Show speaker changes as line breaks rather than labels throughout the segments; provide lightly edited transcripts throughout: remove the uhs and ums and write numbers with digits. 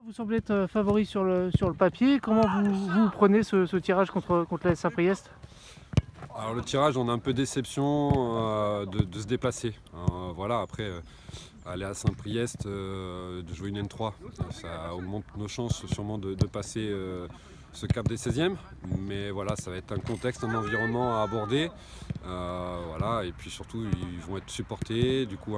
Vous semblez être favori sur le papier. Comment vous prenez ce tirage contre la Saint-Priest?
Alors le tirage, on a un peu déception de se déplacer. Voilà, après aller à Saint-Priest, de jouer une N3, ça augmente nos chances sûrement de passer ce cap des 16e. Mais voilà, ça va être un contexte, un environnement à aborder. Voilà, et puis surtout, ils vont être supportés. Du coup,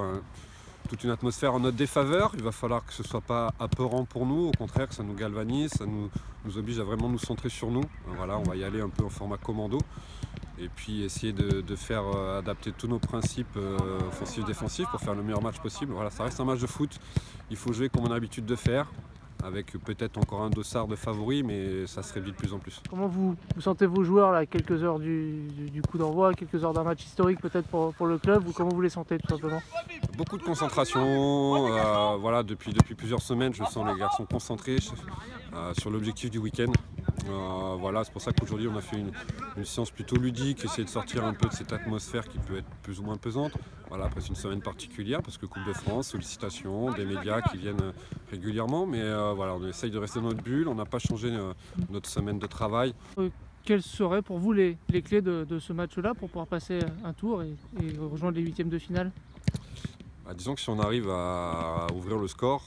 toute une atmosphère en notre défaveur. Il va falloir que ce ne soit pas apeurant pour nous, au contraire que ça nous galvanise, ça nous oblige à vraiment nous centrer sur nous. Voilà, on va y aller un peu en format commando et puis essayer de faire adapter tous nos principes offensifs-défensifs pour faire le meilleur match possible. Voilà, ça reste un match de foot, il faut jouer comme on a l'habitude de faire, avec peut-être encore un dossard de favoris, mais ça se réduit de plus en plus.
Comment vous sentez vos joueurs là, à quelques heures du coup d'envoi, à quelques heures d'un match historique peut-être pour le club, ou comment vous les sentez tout simplement?
Beaucoup de concentration, voilà, depuis plusieurs semaines je sens les garçons concentrés sur l'objectif du week-end. Voilà, c'est pour ça qu'aujourd'hui on a fait une séance plutôt ludique, essayer de sortir un peu de cette atmosphère qui peut être plus ou moins pesante. Voilà, après c'est une semaine particulière parce que Coupe de France, sollicitations, des médias qui viennent régulièrement, mais voilà, on essaye de rester dans notre bulle, on n'a pas changé notre semaine de travail.
Quelles seraient pour vous les clés de ce match-là pour pouvoir passer un tour et rejoindre les huitièmes de finale?
Disons que si on arrive à ouvrir le score,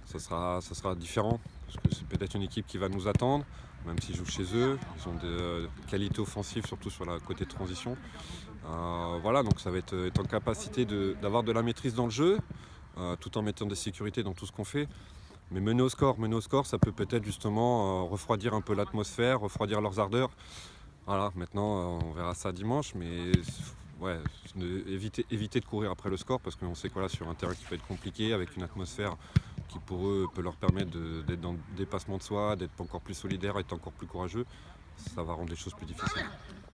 ça sera différent, parce que c'est peut-être une équipe qui va nous attendre, même s'ils jouent chez eux. Ils ont des qualités offensives, surtout sur la côté de transition. Voilà, donc ça va être en capacité d'avoir de la maîtrise dans le jeu, tout en mettant des sécurités dans tout ce qu'on fait. Mais mener au score, ça peut peut-être justement refroidir un peu l'atmosphère, refroidir leurs ardeurs. Voilà, maintenant on verra ça dimanche, mais ouais, éviter de courir après le score, parce qu'on sait que voilà, sur un terrain qui peut être compliqué, avec une atmosphère qui pour eux peut leur permettre d'être dans le dépassement de soi, d'être encore plus solidaire, être encore plus courageux, ça va rendre les choses plus difficiles.